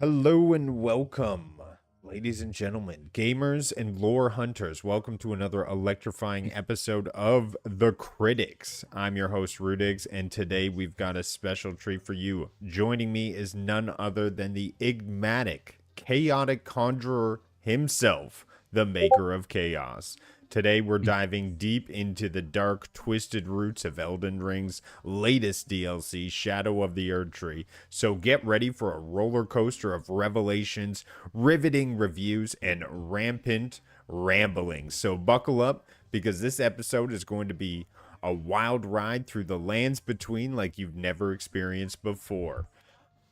Hello and welcome, ladies and gentlemen, gamers and lore hunters. Welcome to another electrifying episode of The Critics. I'm your host, Rudiggz, and today we've got a special treat for you. Joining me is none other than the enigmatic, chaotic conjurer himself, the maker of chaos. Today, we're diving deep into the dark, twisted roots of Elden Ring's latest DLC, Shadow of the Erdtree. So get ready for a roller coaster of revelations, riveting reviews, and rampant rambling. So buckle up, because this episode is going to be a wild ride through the lands between like you've never experienced before.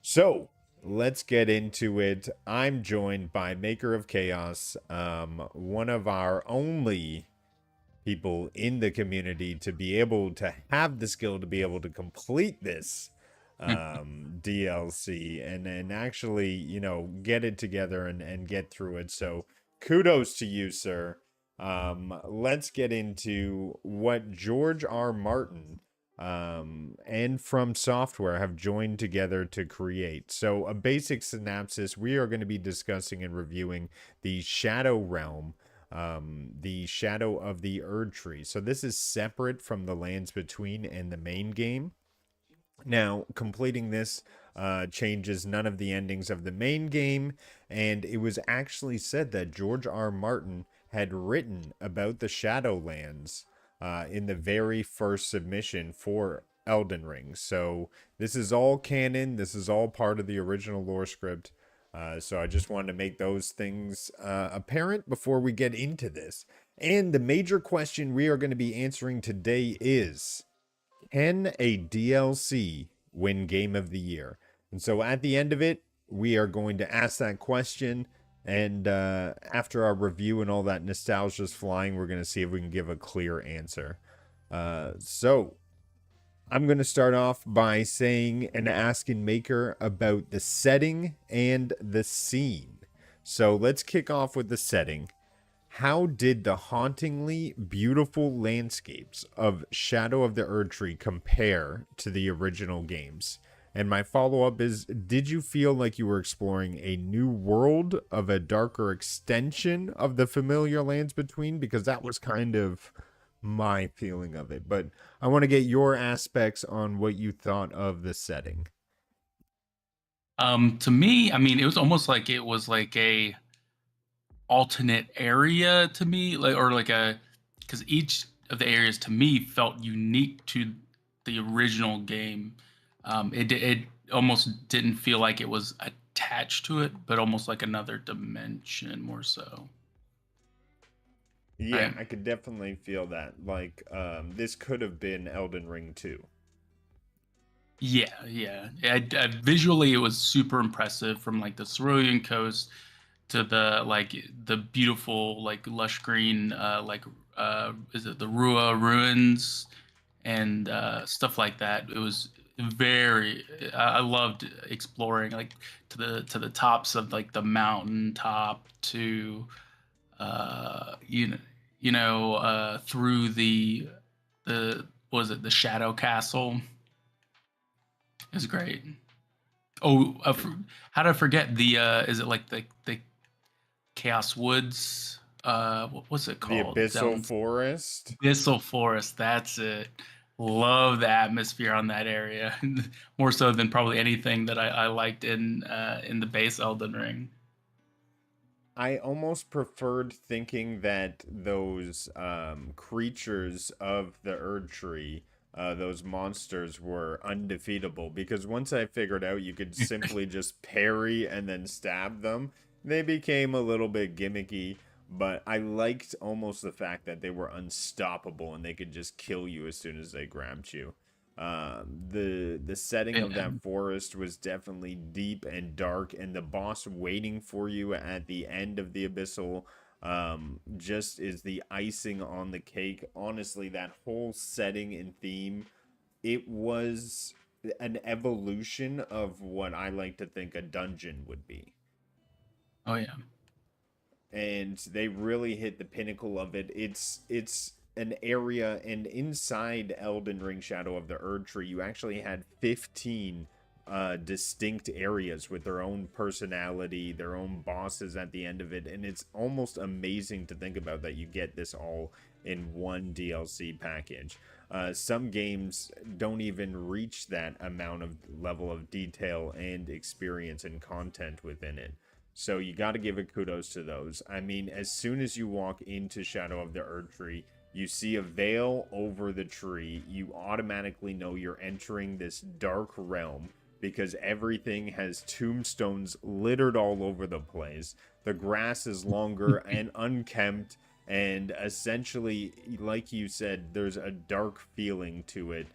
So, let's get into it. I'm joined by Maker of Chaos, one of our only people in the community to be able to have the skill to be able to complete this DLC and actually, get it together and get through it. So, kudos to you, sir. Let's get into what George R. Martin and From Software have joined together to create. So, a basic synopsis: we are going to be discussing and reviewing the Shadow Realm, the Shadow of the Erdtree. So, this is separate from the Lands Between and the main game. Now, completing this changes none of the endings of the main game, and it was actually said that George R. Martin had written about the Shadowlands in the very first submission for Elden Ring. So this is all canon. This is all part of the original lore script. So I just wanted to make those things apparent before we get into this. And the major question we are going to be answering today is, can a DLC win Game of the Year? And so at the end of it, we are going to ask that question. And after our review and all that nostalgia's flying, we're going to see if we can give a clear answer. So I'm going to start off by saying and asking Maker about the setting and the scene. So let's kick off with the setting. How did the hauntingly beautiful landscapes of Shadow of the Erdtree compare to the original games? And my follow-up is, did you feel like you were exploring a new world of a darker extension of the familiar Lands Between? Because that was kind of my feeling of it. But I want to get your aspects on what you thought of the setting. To me, I mean, it was almost like it was like a alternate area to me, because each of the areas to me felt unique to the original game. It almost didn't feel like it was attached to it, but almost like another dimension more so. Yeah, Right? I could definitely feel that. Like, this could have been Elden Ring 2. Yeah. Visually, it was super impressive from like the Cerulean Coast to the beautiful like lush green is it the Rua ruins and stuff like that. It was very I loved exploring like to the tops of like the mountain top to uh you know through the was it the Shadow Castle. It was great. Oh, how did I forget the is it like the Chaos Woods. What was it The called? Abyssal Down Forest. Abyssal Forest. That's it. Love the atmosphere on that area more so than probably anything that I liked in the base Elden Ring. I almost preferred thinking that those creatures of the Erdtree, those monsters, were undefeatable, because once I figured out you could simply just parry and then stab them, they became a little bit gimmicky. But I liked almost the fact that they were unstoppable and they could just kill you as soon as they grabbed you. The setting of Yeah. that forest was definitely deep and dark, and the boss waiting for you at the end of the abyssal just is the icing on the cake. Honestly, that whole setting and theme, it was an evolution of what I like to think a dungeon would be. Oh yeah. And they really hit the pinnacle of it. It's an area, and inside Elden Ring Shadow of the Erdtree, you actually had 15 distinct areas with their own personality, their own bosses at the end of it, and it's almost amazing to think about that you get this all in one DLC package. Some games don't even reach that amount of level of detail and experience and content within it. So you got to give it kudos to those. I mean, as soon as you walk into Shadow of the Erdtree, you see a veil over the tree. You automatically know you're entering this dark realm because everything has tombstones littered all over the place. The grass is longer and unkempt, and essentially, like you said, there's a dark feeling to it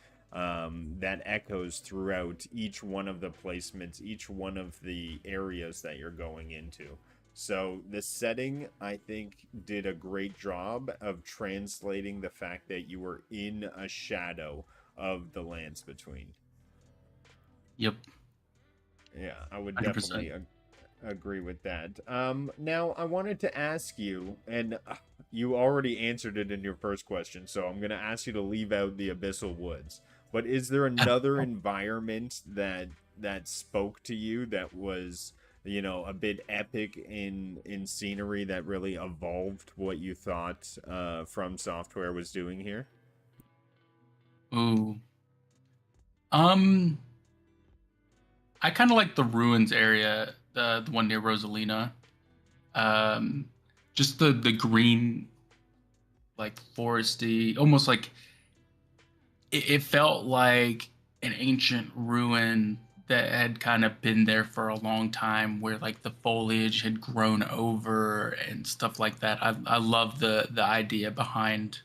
that echoes throughout each one of the placements, each one of the areas that you're going into. So the setting, I think, did a great job of translating the fact that you were in a shadow of the lands between. Yep, Yeah, I would 100%. definitely agree with that. Now I wanted to ask you, and you already answered it in your first question, so I'm gonna ask you to leave out the Abyssal Woods. But is there another environment that spoke to you that was, a bit epic in scenery that really evolved what you thought From Software was doing here? Ooh. Um, I kind of like the ruins area, the one near Rosalina. Um, just the green, like foresty, almost like it felt like an ancient ruin that had kind of been there for a long time, where like the foliage had grown over and stuff like that. I love the idea behind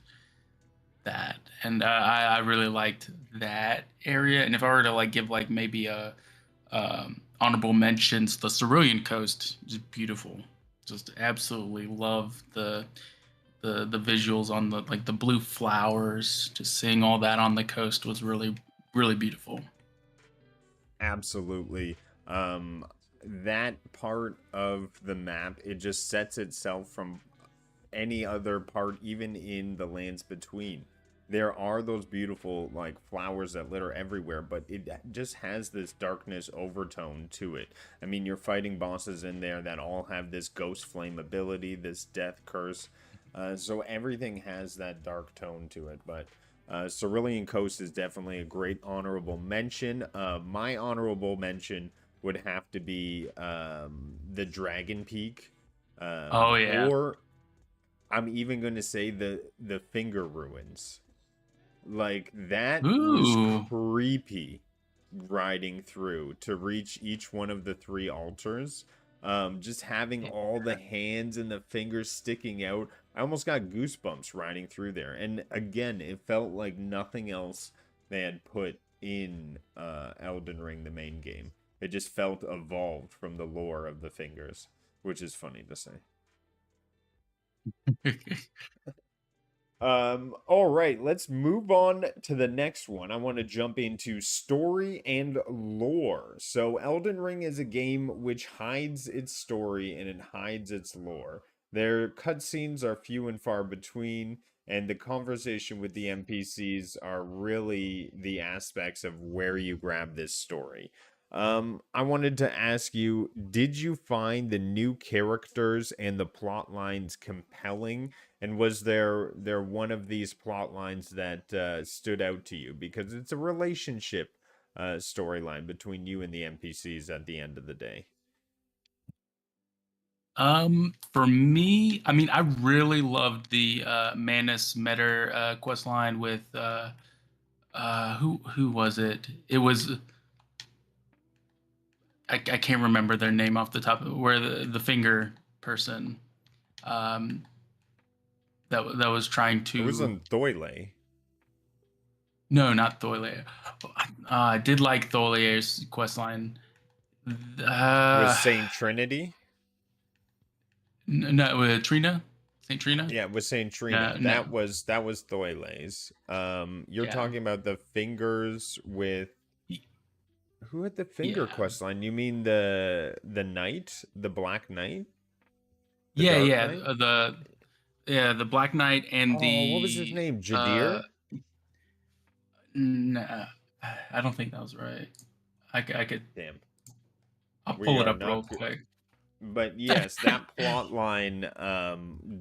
that, and I really liked that area. And if I were to like give like maybe a honorable mentions, the Cerulean Coast is beautiful. Just absolutely love the visuals on the like the blue flowers. Just seeing all that on the coast was really beautiful. Absolutely. Um, that part of the map, it just sets itself from any other part, even in the lands between. There are those beautiful like flowers that litter everywhere, but it just has this darkness overtone to it. I mean, you're fighting bosses in there that all have this ghost flame ability, this death curse. So everything has that dark tone to it. But Cerulean Coast is definitely a great honorable mention. My honorable mention would have to be the Dragon Peak, Oh yeah. or I'm even going to say the Finger Ruins. Like that was Ooh. creepy riding through to reach each one of the three altars. Just having Yeah. all the hands and the fingers sticking out. I almost got goosebumps riding through there. And again, it felt like nothing else they had put in Elden Ring, the main game. It just felt evolved from the lore of the fingers, which is funny to say. All right, let's move on to the next one. I want to jump into story and lore. So, Elden Ring is a game which hides its story and it hides its lore. Their cutscenes are few and far between, and the conversation with the NPCs are really the aspects of where you grab this story. I wanted to ask you, did you find the new characters and the plot lines compelling? And was there one of these plot lines that stood out to you? Because it's a relationship storyline between you and the NPCs at the end of the day. For me, I mean, I really loved the Manus Meter quest line with who was it? It was I can't remember their name off the top of where the finger person um that was trying It to wasn't Doyle. no, not Thorlier. I did like Thorlier's quest line. It was Uh, Saint Trinity. no, Trina, Saint Trina. Yeah, it was Saint No, Trina. no, That was Doyle's. You're yeah, talking about the fingers with Y- who had the finger yeah, quest line? You mean the knight, the Black Knight, the yeah, Dark yeah. Knight? The Black Knight and Oh, what was his the name? uh, Jadir? no, I don't think that was right. I could. Damn, I'll we pull it are up real not good. quick. But yes, that plot line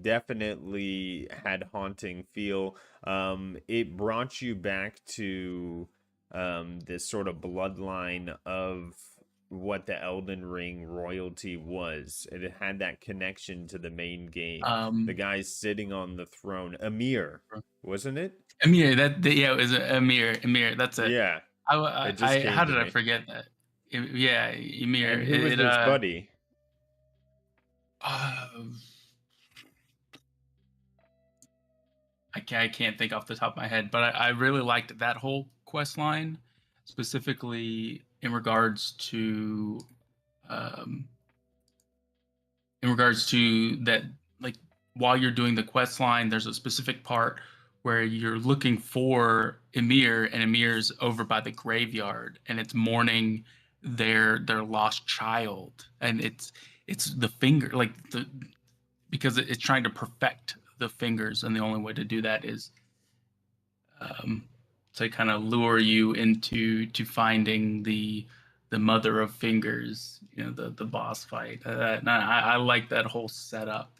definitely had haunting feel. It brought you back to this sort of bloodline of what the Elden Ring royalty was. It had that connection to the main game. The Um, guy sitting on the throne, Amir, wasn't it? Amir. Yeah, it was Amir. Amir. That's it. Yeah, it just How came to did I me. forget that? Yeah, Emir. And who was his buddy? Uh, I can't think off the top of my head, but I really liked that whole quest line, specifically um, in regards to that, like while you're doing the quest line, there's a specific part where you're looking for Emir, and Emir's over by the graveyard, and it's mourning their lost child, and it's the finger, like the because it's trying to perfect the fingers, and the only way to do that is um, to kind of lure you into to finding the mother of fingers, the boss fight. And I like that whole setup.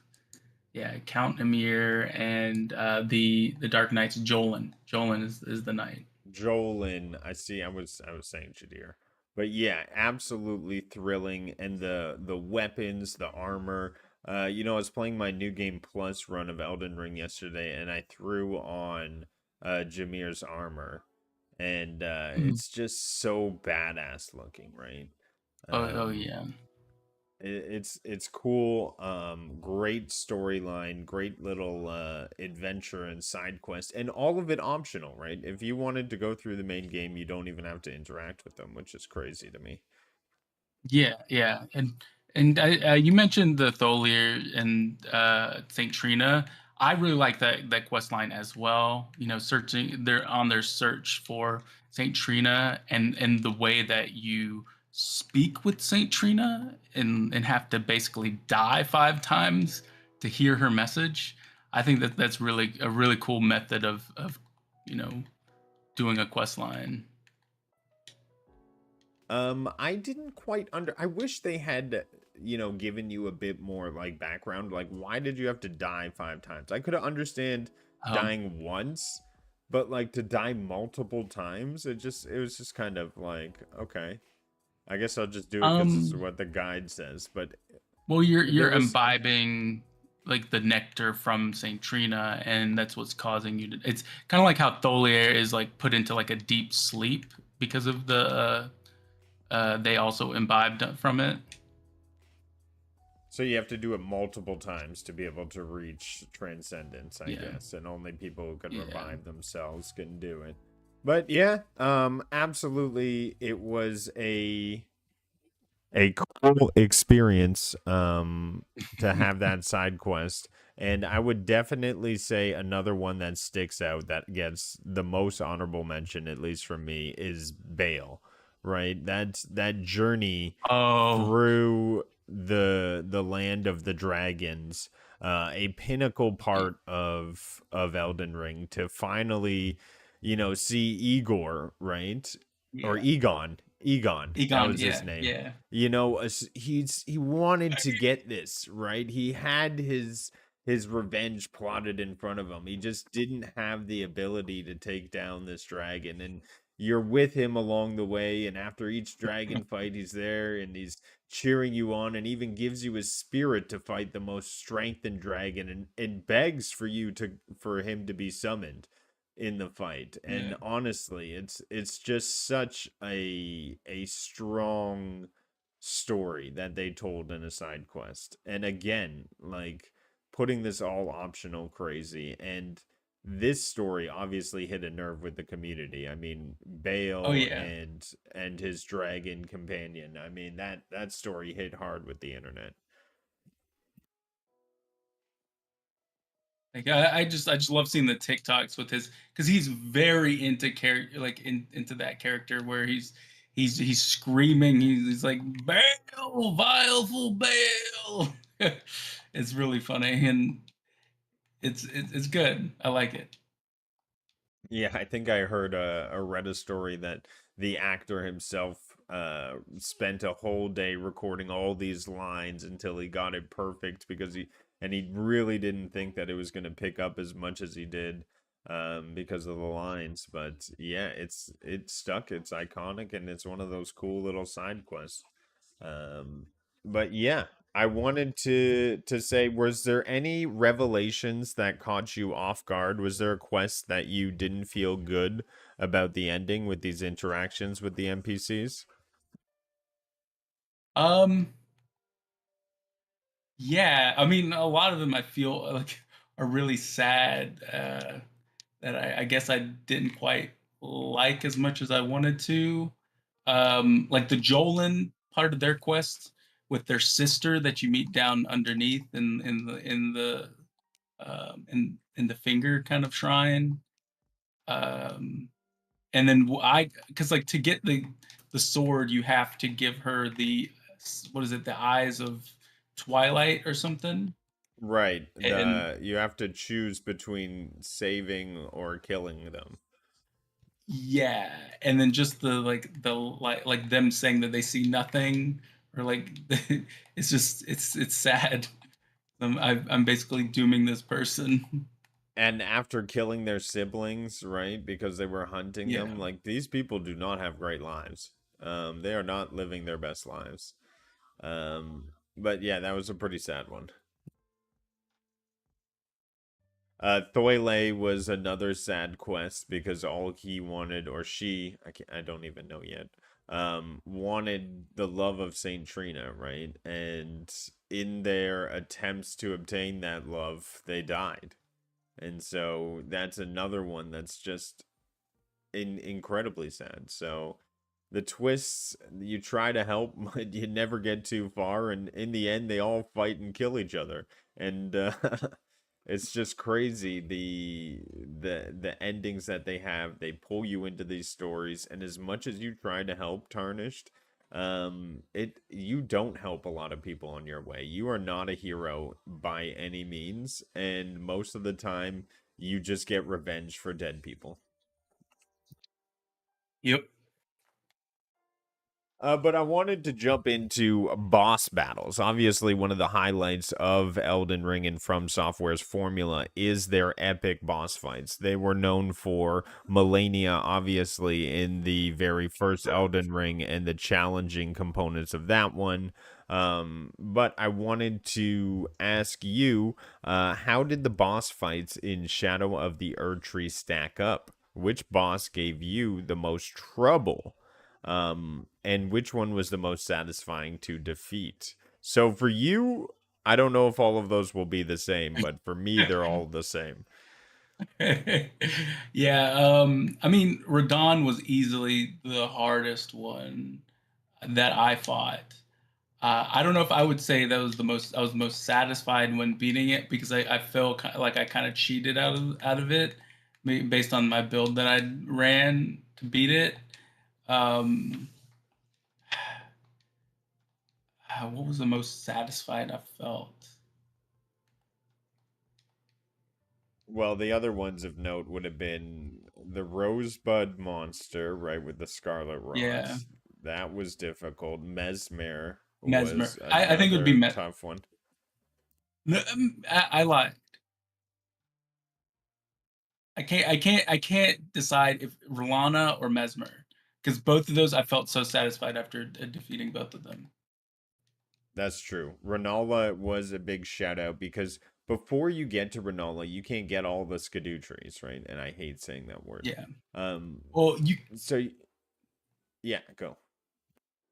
Yeah, Count Emir and the Dark Knight's Jolin. Jolin is the knight. Jolin, I see. I was saying Jadir, but yeah, absolutely thrilling, and the weapons, the armor. I was playing my new game plus run of Elden Ring yesterday, and I threw on Jameer's armor, and Mhm. it's just so badass looking, right? Oh Um, yeah. it's cool. Great storyline, great little adventure and side quest, and all of it optional, right? If you wanted to go through the main game, you don't even have to interact with them, which is crazy to me. Yeah, yeah, and you mentioned the Tholier and Saint Trina. I really like that quest line as well. Searching they're on their search for Saint Trina, and the way that you speak with Saint Trina and have to basically die 5 times to hear her message. I think that's really a really cool method of you know doing a quest line. I didn't quite I wish they had, given you a bit more like background. Like, why did you have to die 5 times? I could understand Um, dying once, but like to die multiple times, it was just kind of like, okay. I guess I'll just do it because this is um, what the guide says. But Well, you're there was, imbibing like the nectar from Saint Trina, and that's what's causing you to. It's kind of like how Tholier is like put into like a deep sleep because of they also imbibed from it. so you have to do it multiple times to be able to reach transcendence, I Yeah, guess, and only people who can yeah. revive themselves can do it. But yeah, absolutely, it was a cool experience to have that side quest. And I would definitely say another one that sticks out that gets the most honorable mention, at least from me, is Bale, right? That journey Oh, through the land of the dragons, a pinnacle yeah, part of Elden Ring to finally, see Igor, right? Or yeah. Egon, that Egon, was his yeah, name. yeah, He wanted to get this, right? He had his revenge plotted in front of him. He just didn't have the ability to take down this dragon, and you're with him along the way, and after each dragon fight he's there and he's cheering you on, and even gives you his spirit to fight the most strengthened dragon, and begs for him to be summoned in the fight. yeah. And honestly, it's just such a strong story that they told in a side quest. And again, like, putting this all optional crazy, and this story obviously hit a nerve with the community. I mean, Oh Bale yeah. and his dragon companion. I mean, that story hit hard with the internet. Like I just love seeing the TikToks with his because he's very into character like into that character where he's screaming he's like Bale vileful Bale. It's really funny and it's good. I like it. Yeah, I think I heard read a story that the actor himself spent a whole day recording all these lines until he got it perfect he really didn't think that it was going to pick up as much as he did because of the lines. But yeah, it's stuck, it's iconic, and it's one of those cool little side quests. Um, but yeah, I wanted to say, was there any revelations that caught you off guard? Was there a quest that you didn't feel good about the ending with these interactions with the NPCs? Um, yeah, I mean, a lot of them I feel like are really sad. That I guess I didn't quite like as much as I wanted to. Like the Jolin part of their quest with their sister that you meet down underneath in the finger kind of shrine. Um, and then I because like to get the sword, you have to give her the what is it, the eyes of Twilight or something. Right. And You have to choose between saving or killing them. yeah, and then just like them saying that they see nothing, or like it's just it's sad. I'm basically dooming this person. And after killing their siblings, right, because they were hunting Yeah. them, like these people do not have great lives. They are not living their best lives. But yeah, that was a pretty sad one. Thoile was another sad quest because all he wanted, or she, I don't even know yet, wanted the love of Saint Trina, right? And in their attempts to obtain that love, they died. And so that's another one that's just incredibly sad. So the twists, you try to help, but you never get too far, and in the end, they all fight and kill each other, and it's just crazy the endings that they have. They pull you into these stories, and as much as you try to help Tarnished, it you don't help a lot of people on your way. You are not a hero by any means, and most of the time, you just get revenge for dead people. Yep. But I wanted to jump into boss battles. Obviously, one of the highlights of Elden Ring and From Software's formula is their epic boss fights. They were known for Melania, obviously, in the very first Elden Ring and the challenging components of that one. But I wanted to ask you, how did the boss fights in Shadow of the Erdtree stack up? Which boss gave you the most trouble? And which one was the most satisfying to defeat? So for you, I don't know if all of those will be the same, but for me, they're all the same. Yeah, I mean, Radon was easily the hardest one that I fought. I don't know if I would say that was the most I was most satisfied when beating it, because I felt like I kind of cheated out of it based on my build that I ran to beat it. Um, what was the most satisfied I felt? Well, the other ones of note would have been the Rosebud Monster, right, with the Scarlet Yeah, Rots. That was difficult. Mesmer Mesmer. was I think it would be another tough one. No, I lied. I can't decide if Rolana or Mesmer, because both of those I felt so satisfied after defeating both of them. That's true. Renala was a big shout out because before you get to Renala, you can't get all the skidoo trees, right? And I hate saying that word. Yeah. Um, Well, so yeah, go.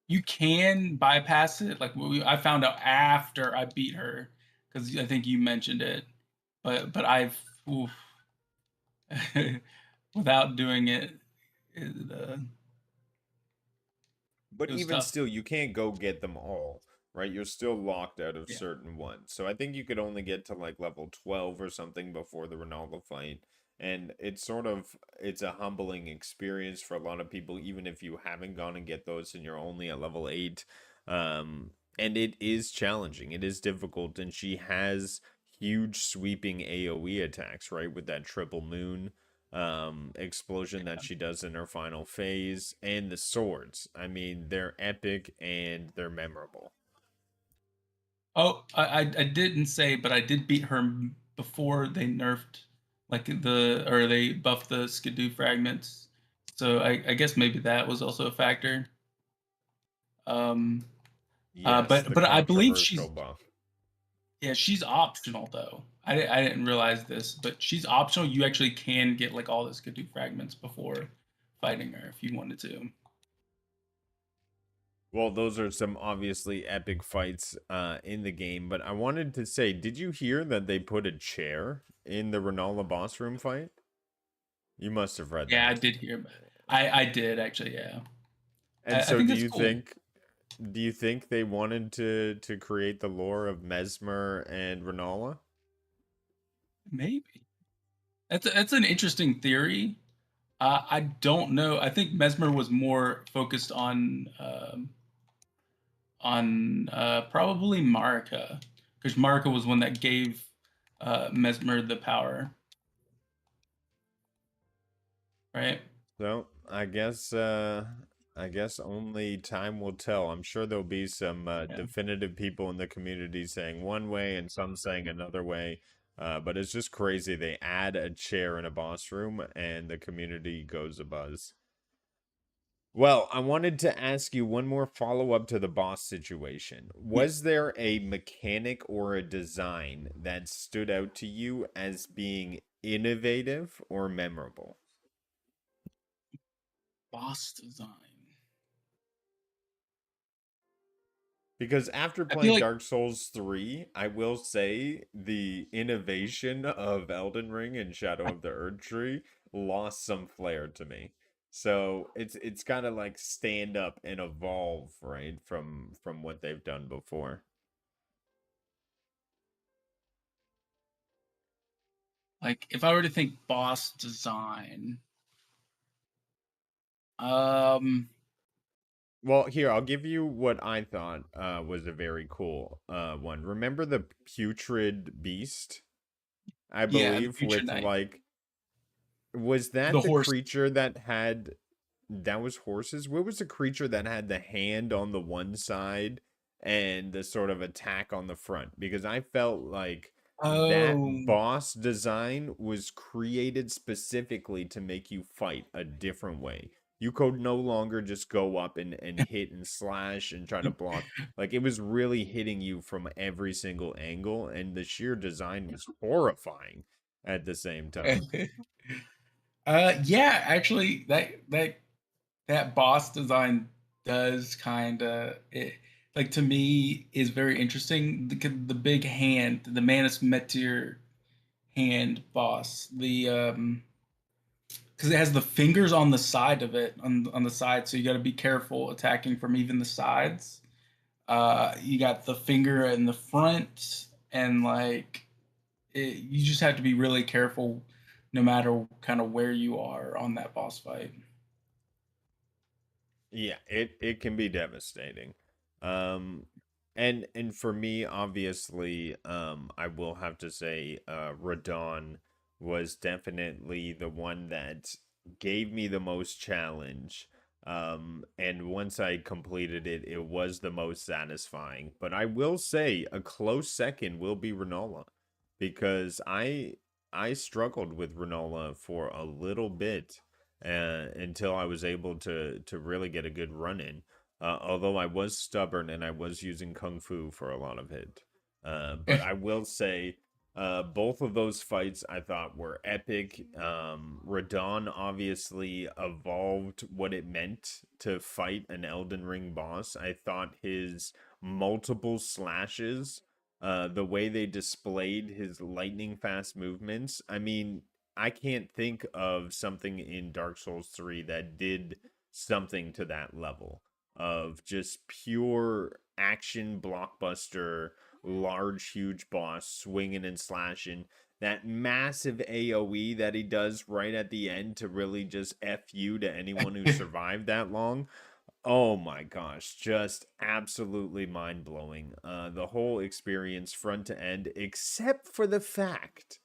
you can bypass it. Like I found out after I beat her, because I think you mentioned it, but I've oof, without doing it, it But it was even tough. still, you can't go get them all, right? You're still locked out of Yeah. certain ones. So I think you could only get to like level 12 or something before the Ronaldo fight. And it's a humbling experience for a lot of people, even if you haven't gone and get those and you're only at level 8. And it is challenging. It is difficult. And she has huge sweeping AoE attacks, right? With that triple moon. explosion that she does in her final phase, and the swords. I mean, they're epic and they're memorable. Oh, I didn't say, but I did beat her before they nerfed or they buffed the Skidoo fragments. So I guess maybe that was also a factor. Um, Yes, the but I believe controversial buff. she's optional though. I didn't realize this, but she's optional. You actually can get like all the Skidoo fragments before fighting her if you wanted to. Well, those are some obviously epic fights in the game, but I wanted to say, did you hear that they put a chair in the Rennala boss room fight? You must have read Yeah, I that. did hear about it. I did actually, yeah. And I so think that's cool. do you think they wanted to create the lore of Mesmer and Rennala? Maybe. That's an interesting theory. I don't know. I think Mesmer was more focused on probably Marika, because Marika was one that gave Mesmer the power, right? So, I guess only time will tell. I'm sure there'll be some Yeah. definitive people in the community saying one way and some saying another way. But it's just crazy. They add a chair in a boss room and the community goes abuzz. Well, I wanted to ask you one more follow-up to the boss situation. Yeah. Was there a mechanic or a design that stood out to you as being innovative or memorable? Boss design. Because after I feel playing like Dark Souls 3, I will say the innovation of Elden Ring and Shadow of the Erdtree lost some flair to me. So it's gotta like stand up and evolve, right, from what they've done before. if I were to think boss design, um, Well, here, I'll give you what I thought was a very cool one. Remember the putrid beast? I yeah, the believe future with knight, like was the that the horse. creature that had that was horses? What was the creature that had the hand on the one side and the sort of attack on the front? Because I felt like that Oh, boss design was created specifically to make you fight a different way. You could no longer just go up and hit and slash and try to block. Like it was really hitting you from every single angle, and the sheer design was horrifying at the same time. yeah, actually, that boss design does kind of it like to me is very interesting. The big hand, the Manus Meteor hand boss, the because it has the fingers on the side of it on the side, so you got to be careful attacking from even the sides. You got the finger in the front, and you just have to be really careful, no matter kind of where you are on that boss fight. Yeah, it can be devastating. Um and for me obviously I will have to say Radon was definitely the one that gave me the most challenge. And once I completed it, it was the most satisfying. But I will say a close second will be Renola because I struggled with Renola for a little bit until I was able to really get a good run in. Although I was stubborn and I was using kung fu for a lot of it. But I will say, both of those fights I thought were epic. Radon obviously evolved what it meant to fight an Elden Ring boss. I thought his multiple slashes, the way they displayed his lightning fast movements. I mean, I can't think of something in Dark Souls 3 that did something to that level of just pure action blockbuster, large, huge boss swinging and slashing. That massive AoE that he does right at the end to really just F you to anyone who survived that long. Oh my gosh, just absolutely mind blowing. The whole experience, front to end, except for the fact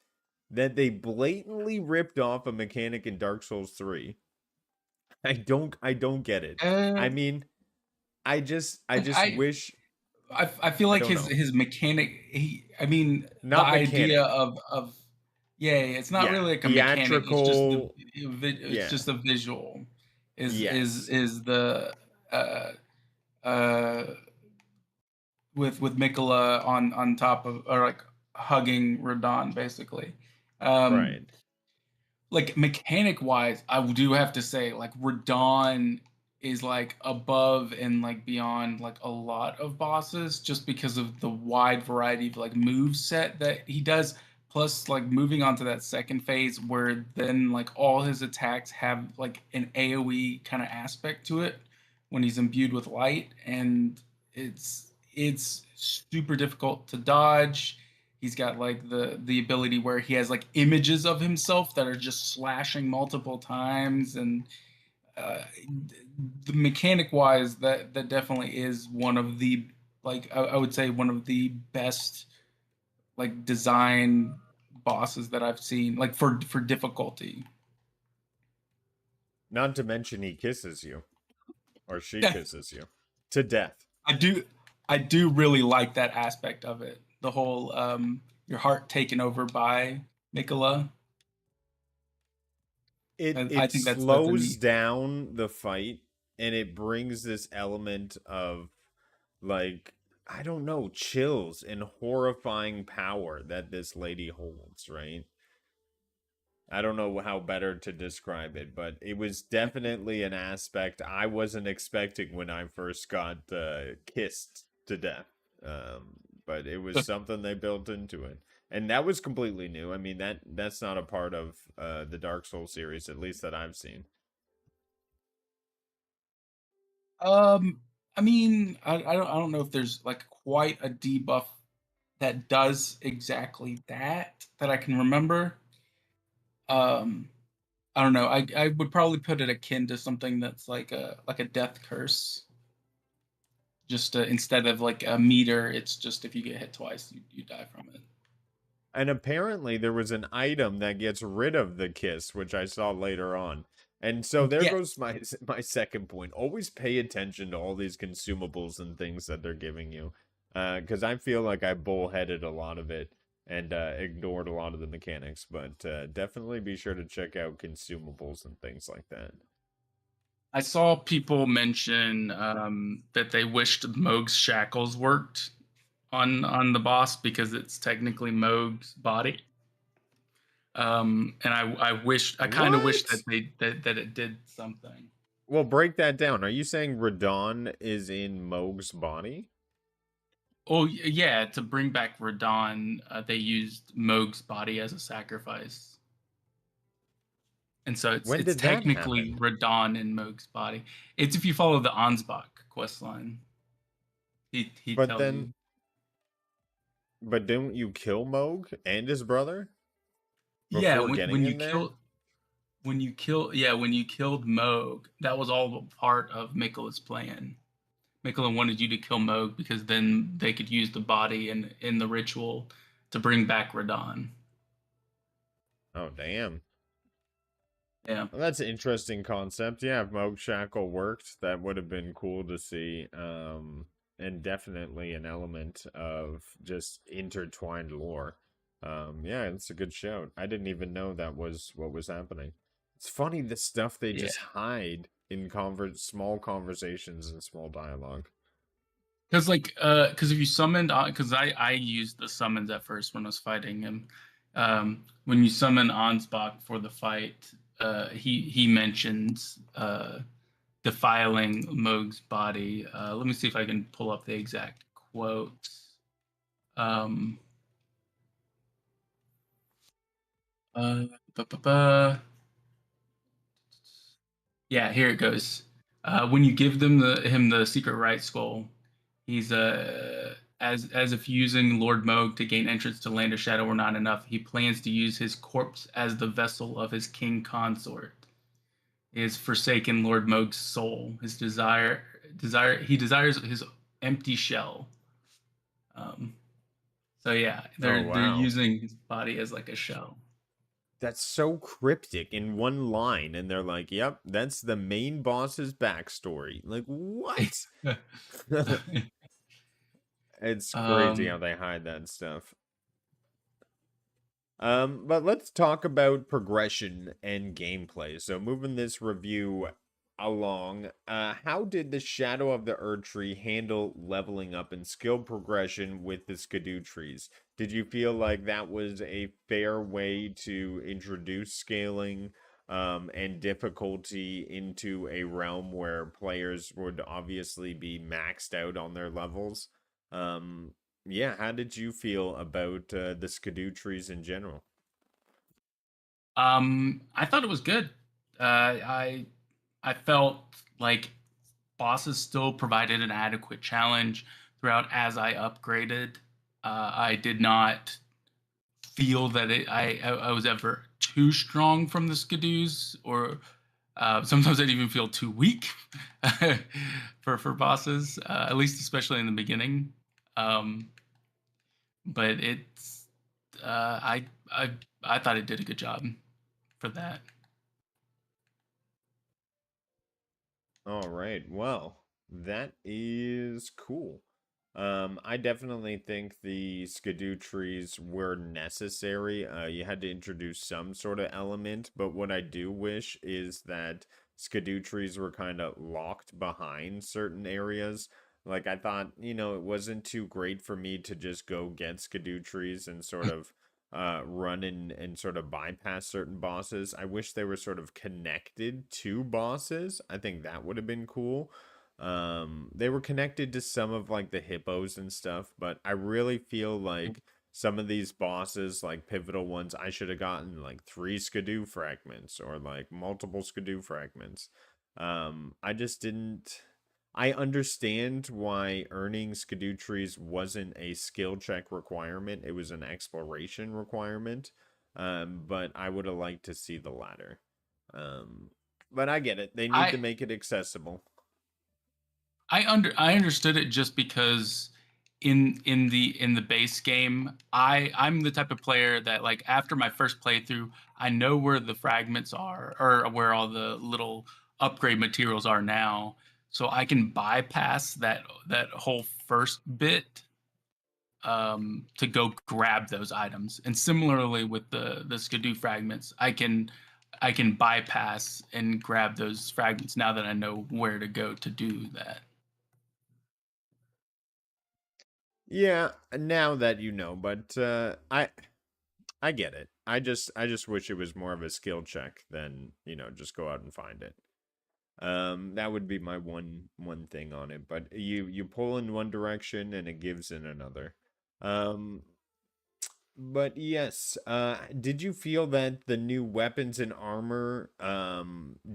that they blatantly ripped off a mechanic in Dark Souls 3. I don't get it. I Uh, mean, I just I wish I feel I like don't his know. his mechanic. I mean, the Not idea mechanic. of yeah, it's not Yeah, really like a mechanic. It's just theatrical. it's Yeah. just a visual. Yes. Is the uh uh with Mikola on top of, or like hugging Radon basically. Um, Right. like mechanic wise, I do have to say like Radon is like above and like beyond like a lot of bosses just because of the wide variety of like move set that he does. Plus, like moving on to that second phase where then like all his attacks have like an AoE kind of aspect to it when he's imbued with light, and it's super difficult to dodge. He's got like the ability where he has like images of himself that are just slashing multiple times, and uh, the mechanic wise, that definitely is one of the, like I would say one of the best like design bosses that I've seen, like for difficulty. Not to mention he kisses you or she Yeah, kisses you to death. I do I do really like that aspect of it. The whole your heart taken over by Nicola. It I it think that's a slows neat. down the fight and it brings this element of like I don't know, chills and horrifying power that this lady holds, right? I don't know how better to describe it, but it was definitely an aspect I wasn't expecting when I first got kissed to death. But it was something they built into it, and that was completely new. I mean that's not a part of the Dark Souls series, at least that I've seen. Um, I mean, I don't know if there's like quite a debuff that does exactly that I can remember. Um, I don't know. I would probably put it akin to something that's like a death curse. Just instead of like a meter, it's just if you get hit twice, you die from it. And apparently there was an item that gets rid of the kiss, which I saw later on. And so there Yeah, goes my second point. Always pay attention to all these consumables and things that they're giving you. Because I feel like I bullheaded a lot of it and ignored a lot of the mechanics. But definitely be sure to check out consumables and things like that. I saw people mention that they wished Moog's shackles worked on the boss because it's technically Moog's body. And I kind of wish What? that it did something. Well, break that down. Are you saying Radon is in Moog's body? Oh yeah, to bring back Radon, they used Moog's body as a sacrifice, and so When it's did that technically happen? Radon in Moog's body. It's if you follow the Ansbach quest line, he But tells then you. But didn't you kill Moog and his brother Yeah, before getting in there? when you killed Moog, that was all part of Mikola's plan. Mikola wanted you to kill Moog because then they could use the body in the ritual to bring back Radon. Oh, damn. Yeah. Well, that's an interesting concept. Yeah, if Moog Shackle worked, that would have been cool to see. And definitely an element of just intertwined lore. Yeah, it's a good show. I didn't even know that was what was happening. It's funny the stuff they Yeah. just hide in small conversations and small dialogue. Because if you summoned, because I used the summons at first when I was fighting him. When you summon Ansbach for the fight, he mentions defiling Moog's body. Let me see if I can pull up the exact quotes. Um, uh, ba, ba, ba. Yeah, here it goes. When you give him the secret right skull, he's as if using Lord Moog to gain entrance to Land of Shadow were not enough, he plans to use his corpse as the vessel of his king consort. He has forsaken Lord Moog's soul. His desire he desires his empty shell. Um, so yeah, Oh, they're wow. using his body as like a shell. That's so cryptic in one line, and they're like, "Yep, that's the main boss's backstory." Like, what? It's crazy how um, they hide that stuff. But let's talk about progression and gameplay. So moving this review along, how did the Shadow of the Erdtree handle leveling up and skill progression with the Skidoo trees? Did you feel like that was a fair way to introduce scaling and difficulty into a realm where players would obviously be maxed out on their levels? Um, yeah, how did you feel about the Skidoo trees in general? I thought it was good. I felt like bosses still provided an adequate challenge throughout as I upgraded. I did not feel that I was ever too strong from the skidoos, or sometimes I'd even feel too weak for bosses, at least especially in the beginning. Um, but it's I I thought it did a good job for that. All right. Well, that is cool. I definitely think the Skidoo trees were necessary. You had to introduce some sort of element, but what I do wish is that Skidoo trees were kind of locked behind certain areas. Like I thought, it wasn't too great for me to just go get Skidoo trees and sort of run and sort of bypass certain bosses. I wish they were sort of connected to bosses. I think that would have been cool. They were connected to some of like the hippos and stuff, but I really feel like some of these bosses, like pivotal ones, I should have gotten like 3 skidoo fragments or like multiple skidoo fragments. I just didn't. I understand why earning skidoo trees wasn't a skill check requirement. It was an exploration requirement. But I would have liked to see the latter. But I get it. They need to I make it accessible. I understood it just because in the base game, I'm the type of player that, like, after my first playthrough, I know where the fragments are, or where all the little upgrade materials are now, so I can bypass that whole first bit, to go grab those items. And similarly with the skidoo fragments, I can bypass and grab those fragments now that I know where to go to do that. Yeah, now that you know, but I get it. I just wish it was more of a skill check than, just go out and find it. That would be my one thing on it, but you pull in one direction and it gives in another. Um, but yes, did you feel that the new weapons and armor,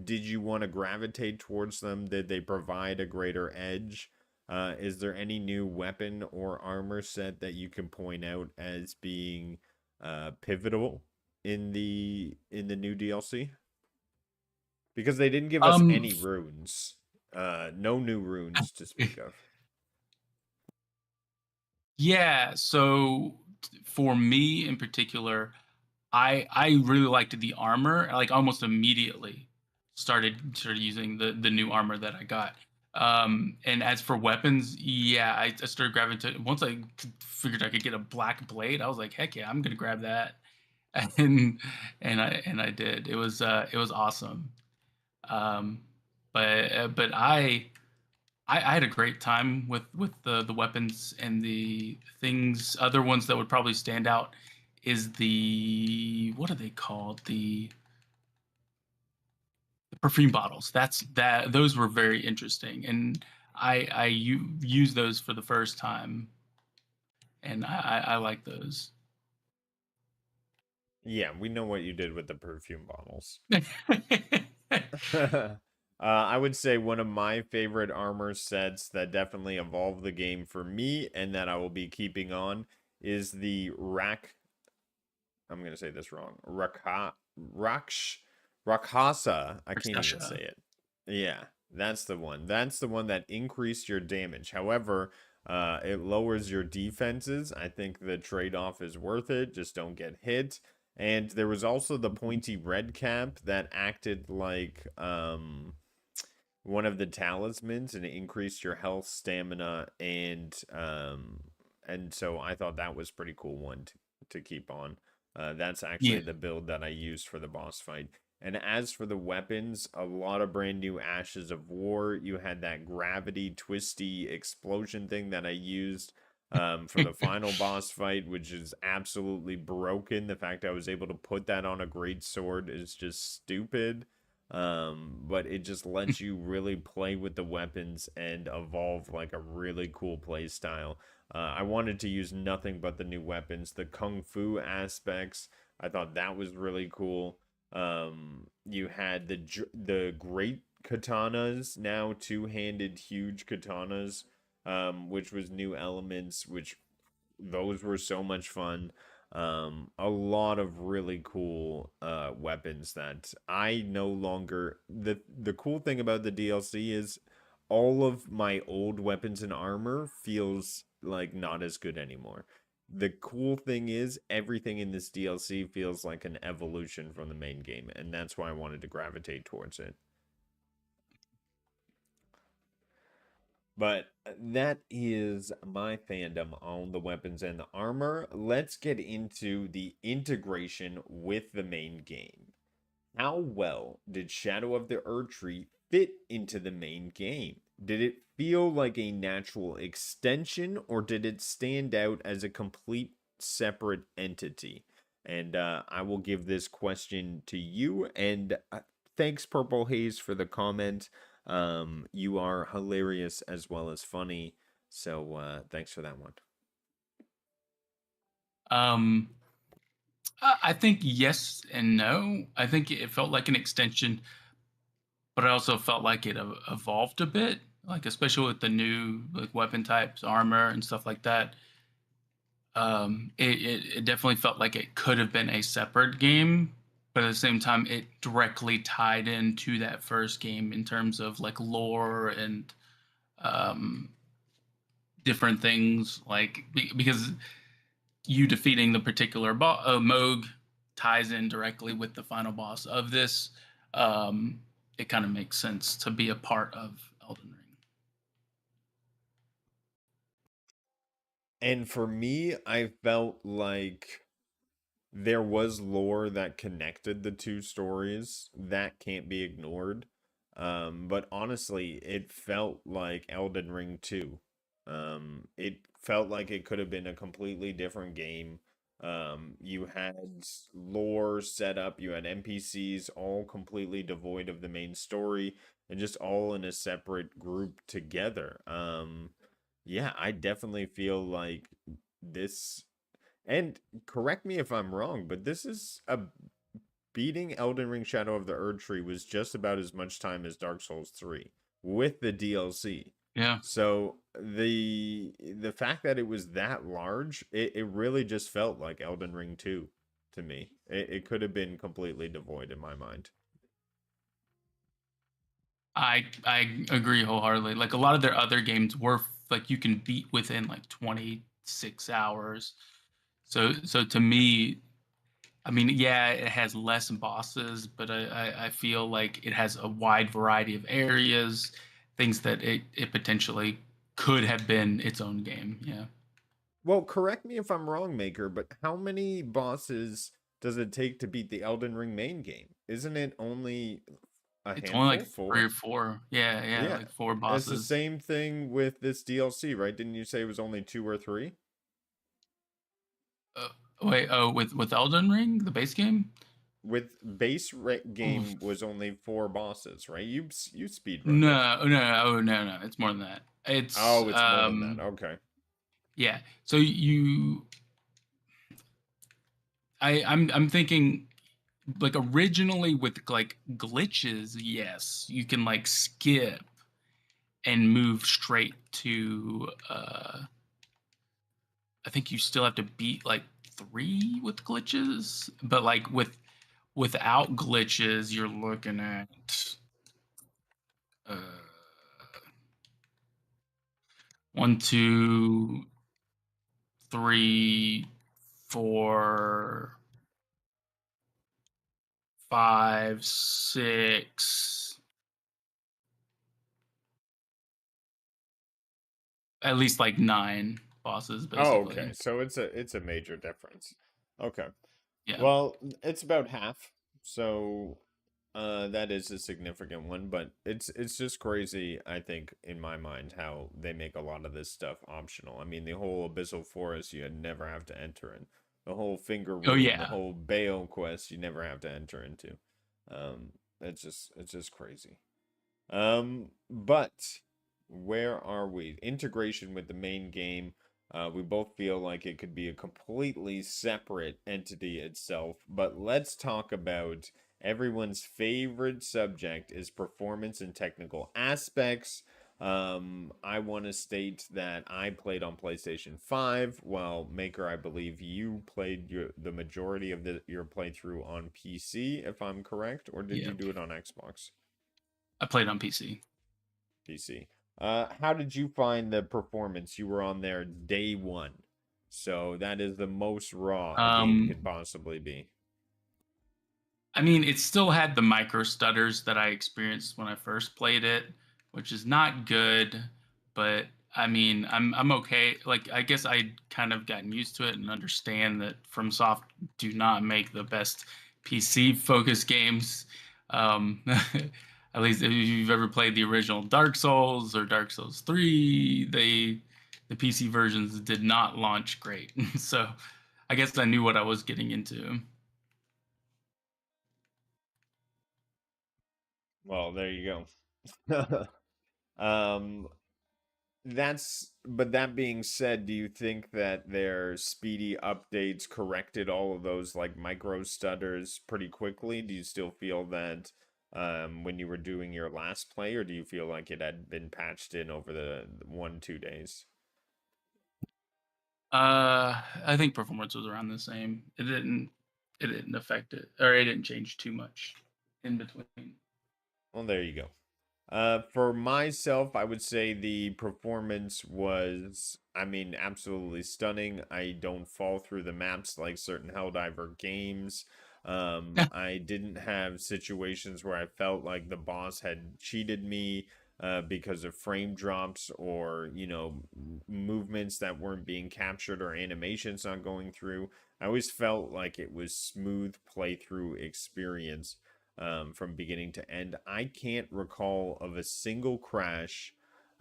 did you want to gravitate towards them? Did they provide a greater edge? Is there any new weapon or armor set that you can point out as being pivotal in the new DLC? Because they didn't give us Um, any runes. No new runes to speak of. yeah. So for me in particular, I really liked the armor. Like almost immediately started using the new armor that I got. And as for weapons, yeah, I started gravitating. Once I figured I could get a black blade, I was like, heck yeah, I'm gonna grab that. And and I did. It was awesome. Um, but I had a great time with the weapons and the things. Other ones that would probably stand out is the, what are they called? The perfume bottles. Those were very interesting, and I used those for the first time, and I like those. Yeah, we know what you did with the perfume bottles. I would say one of my favorite armor sets that definitely evolved the game for me and that I will be keeping on is the Rak. I'm gonna say this wrong. Rakasa. I can't even say Sasha. it. Yeah, that's the one. That's the one that increased your damage. However, it lowers your defenses. I think the trade-off is worth it. Just don't get hit. And there was also the pointy red cap that acted like one of the talismans and it increased your health, stamina, and so I thought that was pretty cool one to keep on. That's Yeah. actually the build that I used for the boss fight. And as for the weapons, a lot of brand new Ashes of War. You had that gravity twisty explosion thing that I used for the final boss fight, which is absolutely broken. The fact I was able to put that on a great sword is just stupid. But it just lets you really play with the weapons and evolve like a really cool play style. I wanted to use nothing but the new weapons, the kung fu aspects. I thought that was really cool. You had the great katanas, now two-handed huge katanas, which was new elements, which those were so much fun. A lot of really cool weapons that I no longer the cool thing about the DLC is all of my old weapons and armor feels like not as good anymore. The cool thing is everything in this DLC feels like an evolution from the main game, and that's why I wanted to gravitate towards it. But that is my fandom on the weapons and the armor. Let's get into the integration with the main game. How well did Shadow of the Erdtree fit into the main game? Did it feel like a natural extension or did it stand out as a complete separate entity? And I will give this question to you. And thanks, Purple Haze, for the comment. You are hilarious as well as funny. So thanks for that one. Um, I think yes and no. I think it felt like an extension, but I also felt like it evolved a bit, like especially with the new like weapon types, armor, and stuff like that. It definitely felt like it could have been a separate game, but at the same time, it directly tied into that first game in terms of like lore and um, different things. Like because you defeating the particular Moog ties in directly with the final boss of this. Um, it kind of makes sense to be a part of Elden Ring. And for me, I felt like there was lore that connected the two stories that can't be ignored. But honestly, it felt like Elden Ring 2. It felt like it could have been a completely different game. You had lore set up, you had NPCs all completely devoid of the main story and just all in a separate group together. Yeah, I definitely feel like this and correct me if I'm wrong, but this is a beating Elden Ring Shadow of the Erdtree was just about as much time as Dark Souls 3 with the DLC. Yeah. So the fact that it was that large, it really just felt like Elden Ring 2 to me. It could have been completely devoid in my mind. I agree wholeheartedly. Like a lot of their other games were like you can beat within like 26 hours. So to me, I mean, yeah, it has less bosses, but I feel like it has a wide variety of areas, things that it potentially could have been its own game. Yeah. Well, correct me if I'm wrong, Maker, but how many bosses does it take to beat the Elden Ring main game? Isn't it only a It's only handful? like three Four? or four. Yeah, yeah, Yeah. like four It's the bosses. same thing with this DLC, right? Didn't you say it was only two or three? Uh, wait, oh, with Elden Ring, the base game? With Oof. game was only four bosses, right? You speedrunned it. No, no, oh no, no, it's more than that. It's Oh, it's more than that. Okay. yeah. So I'm thinking like originally with like glitches, yes, you can like skip and move straight to I think you still have to beat like 3 with glitches, but like without glitches, you're looking at uh 1, 2, 3, 4. five, six, at least like nine bosses, Oh, okay. basically. So it's a major difference. Okay. Yeah. Well, it's about half. So that is a significant one, but it's just crazy, I think, in my mind, how they make a lot of this stuff optional. I mean, the whole Abyssal Forest you never have to enter in. The whole Finger Oh Rune, the yeah. whole Baal quest you never have to enter into. It's just crazy. But where are we? Integration with the main game. We both feel like it could be a completely separate entity itself, but let's talk about everyone's favorite subject is performance and technical aspects. I want to state that I played on PlayStation 5, while Maker, I believe you played the majority of your playthrough on PC, if I'm correct, or did you Yep. do it on Xbox? I played on PC. PC. How did you find the performance? You were on there day one. So that is the most raw a game Um, could possibly be. I mean, it still had the micro stutters that I experienced when I first played it, which is not good, but I mean, I'm okay. Like, I guess I kind of gotten used to it and understand that FromSoft do not make the best PC focused games. Um, at least if you've ever played the original Dark Souls or Dark Souls 3, the PC versions did not launch great. So, I guess I knew what I was getting into. Well, there you go. Um, but that being said, do you think that their speedy updates corrected all of those like micro stutters pretty quickly? Do you still feel that when you were doing your last play, or do you feel like it had been patched in over the 1, 2 days? I think performance was around the same. It didn't affect it, or it didn't change too much in between. Well, there you go. For myself, I would say the performance was, I mean, absolutely stunning. I don't fall through the maps like certain Helldiver games. I didn't have situations where I felt like the boss had cheated me because of frame drops or, movements that weren't being captured or animations not going through. I always felt like it was smooth playthrough experience from beginning to end. I can't recall of a single crash,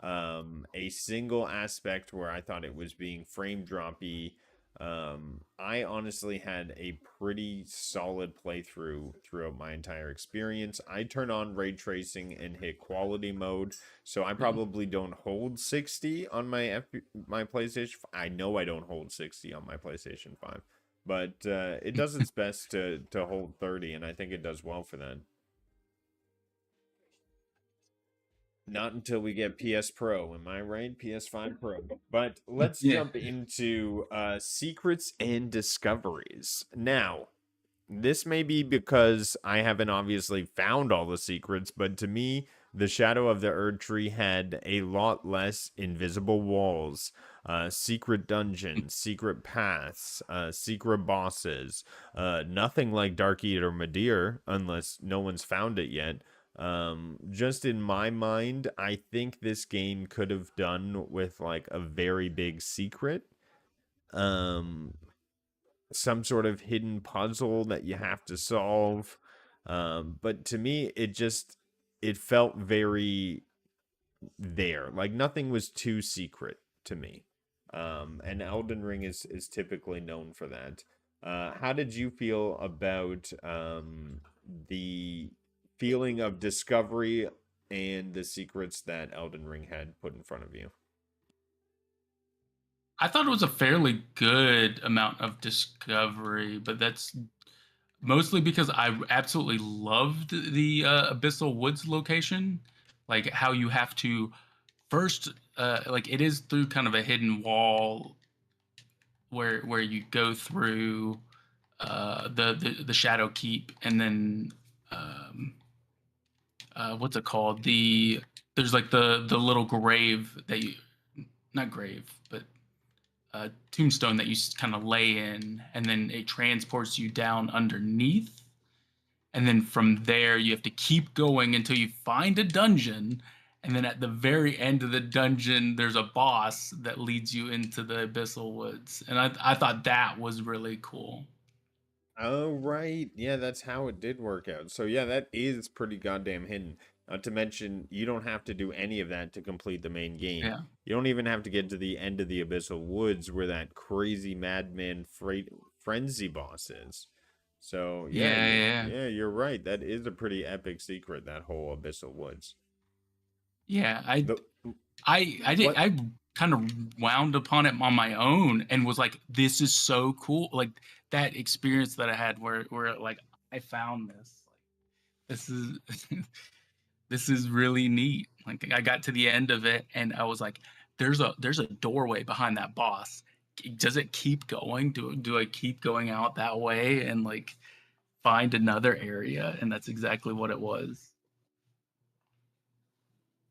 a single aspect where I thought it was being frame droppy. I honestly had a pretty solid playthrough throughout my entire experience. I turn on ray tracing and hit quality mode, so I Yeah. probably don't hold 60 on my PlayStation. I know I don't hold 60 on my PlayStation 5, but it does its best to hold 30, and I think it does well for that. Not until we get PS Pro, am I right? PS5 Pro. But let's Yeah. jump into secrets and discoveries. Now, this may be because I haven't obviously found all the secrets, but to me, the Shadow of the Erdtree had a lot less invisible walls, secret dungeons, secret paths, secret bosses, nothing like Dark Eater Madir, unless no one's found it yet. Just in my mind, I think this game could have done with like a very big secret. Um, some sort of hidden puzzle that you have to solve. But to me, it felt very there. Like nothing was too secret to me. And Elden Ring is typically known for that. How did you feel about the feeling of discovery and the secrets that Elden Ring had put in front of you? I thought it was a fairly good amount of discovery, but that's mostly because I absolutely loved the Abyssal Woods location. Like how you have to first, like it is through kind of a hidden wall where you go through the Shadow Keep, and then um, what's it called? There's like the little grave that you, not grave, but tombstone that you kind of lay in, and then it transports you down underneath, and then from there you have to keep going until you find a dungeon, and then at the very end of the dungeon there's a boss that leads you into the abyssal woods, and I thought that was really cool. Oh, right. Yeah, that's how it did work out. So, yeah, that is pretty goddamn hidden. Not to mention, you don't have to do any of that to complete the main game. Yeah, You don't even have to get to the end of the Abyssal Woods where that crazy madman frenzy boss is. So, yeah, yeah, yeah, you're right. That is a pretty epic secret, that whole Abyssal Woods. yeah. The I what kind of wound upon it on my own and was like, this is so cool. Like that experience that I had where like I found this. Like this is this is really neat. Like I got to the end of it and I was like, there's a doorway behind that boss. Does it keep going? Do I keep going out that way and like find another area? And that's exactly what it was.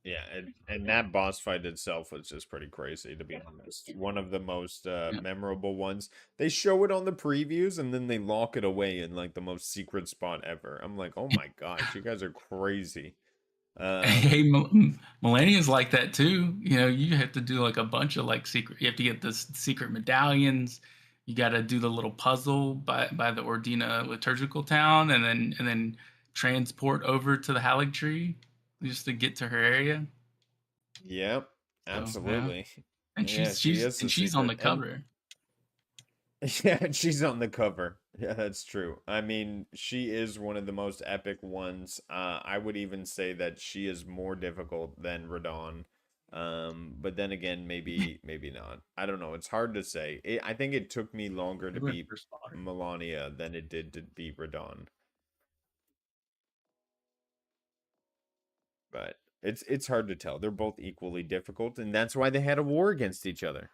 Yeah, and that boss fight itself was just pretty crazy, to be honest. One of the most Yeah. memorable ones. They show it on the previews and then they lock it away in like the most secret spot ever. I'm like, oh my gosh, you guys are crazy. Um, Hey, Millennials like that too. You know, you have to do like a bunch of like secret. You have to get the secret medallions. You got to do the little puzzle by the Ordina liturgical town, and then transport over to the Halig tree just to get to her area. yep, So yeah, absolutely. and Yeah, she's she she's is the and she's on secret. the And cover. yeah, she's on the cover. Yeah, that's true. I mean, she is one of the most epic ones. I would even say that she is more difficult than Radon. But then again, maybe not. I don't know. It's hard to say. I think it took me longer to Maybe when I beat first bought her. Melania than it did to beat Radon. But it's hard to tell. They're both equally difficult, and that's why they had a war against each other.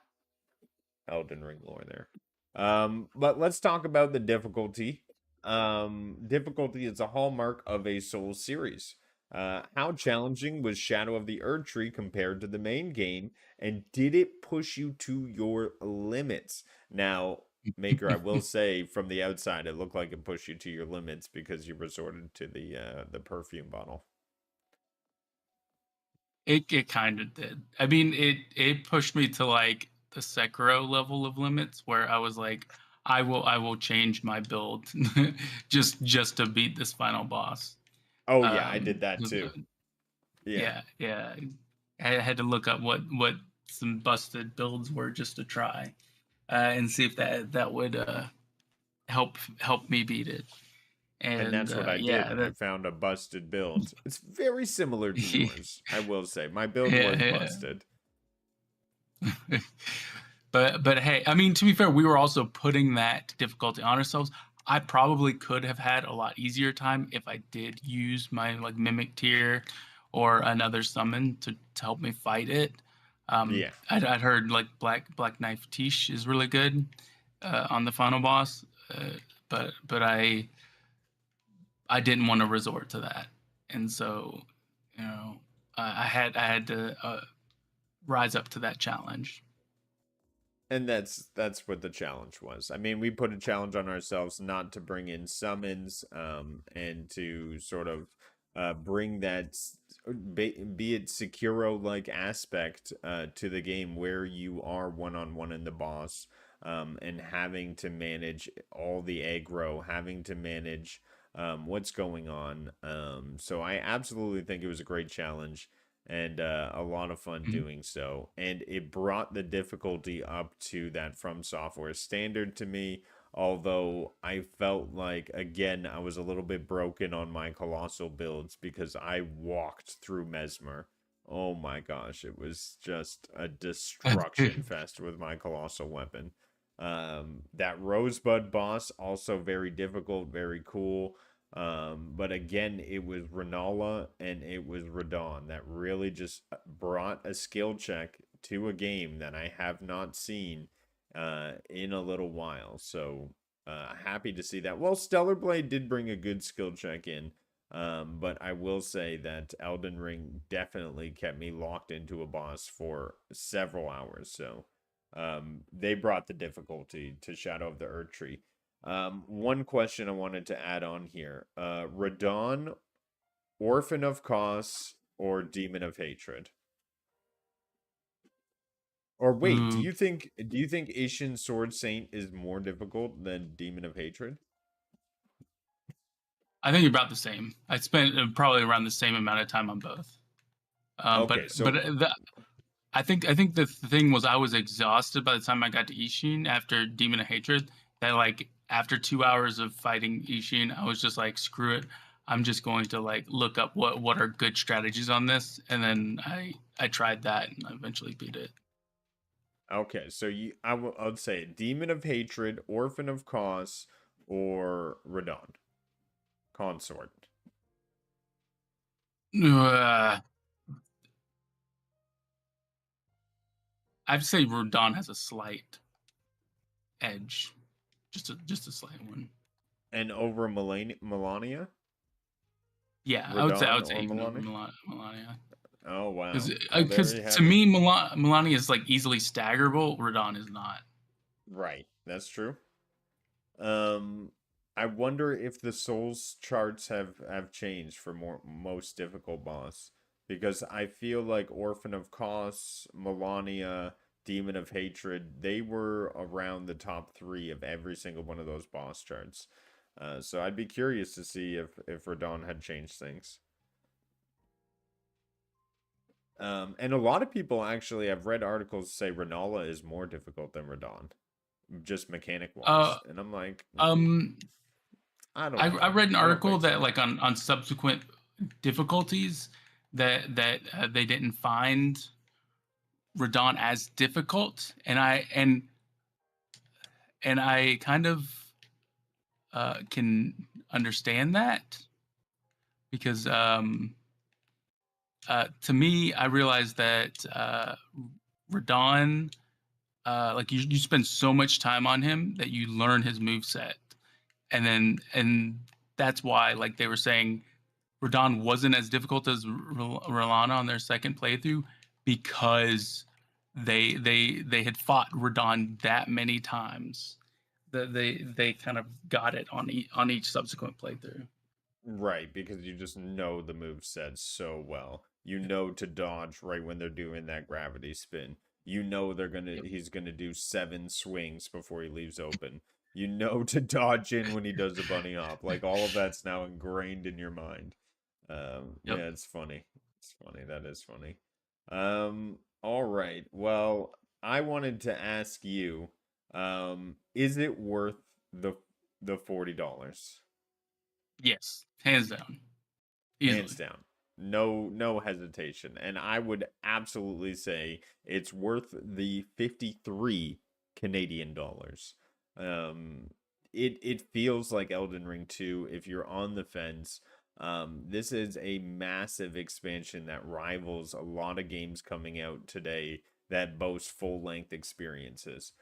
Elden Ring lore there. But let's talk about the difficulty. Difficulty is a hallmark of a Souls series. How challenging was Shadow of the Erdtree compared to the main game, and did it push you to your limits? Now, Maker, I will say from the outside, it looked like it pushed you to your limits because you resorted to the perfume bottle. It kind of did. I mean, it pushed me to like the Sekiro level of limits where I was like, I will change my build just to beat this final boss. Oh yeah, I did that 'Cause, too. Yeah. yeah, yeah. I had to look up what some busted builds were just to try and see if that would help me beat it. And And that's what I did. yeah, I that found a busted build. It's very similar to yeah, yours, I will say. My build was yeah. busted. But hey, I mean, to be fair, we were also putting that difficulty on ourselves. I probably could have had a lot easier time if I did use my like mimic tier or another summon to help me fight it. Yeah. I'd heard like Black Knife Tish is really good on the final boss, but I didn't want to resort to that, and so you know I had to rise up to that challenge. And that's what the challenge was. I mean, we put a challenge on ourselves not to bring in summons, and to sort of bring that be it Sekiro like aspect to the game where you are one-on-one in the boss, and having to manage all the aggro, having to manage what's going on. So I absolutely think it was a great challenge and a lot of fun Mhm. doing so. And it brought the difficulty up to that From Software standard to me. Although I felt like, again, I was a little bit broken on my Colossal builds because I walked through Mesmer. Oh my gosh, it was just a destruction fest with my Colossal weapon. That Rosebud boss, also very difficult, very cool. But again, it was Renala and it was Radon that really just brought a skill check to a game that I have not seen in a little while. So happy to see that. Well, Stellar Blade did bring a good skill check in. But I will say that Elden Ring definitely kept me locked into a boss for several hours. So they brought the difficulty to Shadow of the Erdtree. One question I wanted to add on here. Radon, Orphan of Kos, or Demon of Hatred? Or wait, Ooh, do you think Ishin Sword Saint is more difficult than Demon of Hatred? I think about the same. I spent probably around the same amount of time on both. Okay, But so I think the thing was I was exhausted by the time I got to Ishin after Demon of Hatred. That like after 2 hours of fighting Ishin, I was just like, screw it. I'm just going to like look up what are good strategies on this, and then I tried that and I eventually beat it. okay, so I would say Demon of Hatred, Orphan of Kos, or Radon Consort. Uh, I'd say Rodon has a slight edge, just a slight one. And over Melania? Yeah, I Radon would say or even over Melania? Melania. Oh wow. Well, there Because you to have it. me, Melania is like easily staggerable. Radon is not. Right, that's true. Um, I wonder if the souls charts have changed for most difficult boss because I feel like Orphan of Kos, Melania, Demon of Hatred, they were around the top three of every single one of those boss charts. So I'd be curious to see if Radon had changed things. And a lot of people actually, I've read articles say Renala is more difficult than Radon, just mechanic Uh, wise, and I'm like, um, I don't I know. read an I don't article think that so. like on subsequent difficulties that they didn't find Radon as difficult, and I kind of can understand that because to me, I realized that Radon, like you spend so much time on him that you learn his move set, and that's why like they were saying Radon wasn't as difficult as Rolana on their second playthrough because they had fought Radon that many times that they kind of got it on each subsequent playthrough. Right, because you just know the move set so well. You know to dodge right when they're doing that gravity spin. You know Yep. he's gonna do 7 swings before he leaves open. You know to dodge in when he does a bunny hop. Like all of that's now ingrained in your mind. Yep. Yeah, it's funny. It's funny. That is funny. All right. Well, I wanted to ask you, is it worth the $40? Yes. Hands down. Hands Easily. down. No hesitation. And I would absolutely say it's worth the 53 Canadian dollars. Um it feels like Elden Ring 2 if you're on the fence. This is a massive expansion that rivals a lot of games coming out today that boast full-length experiences.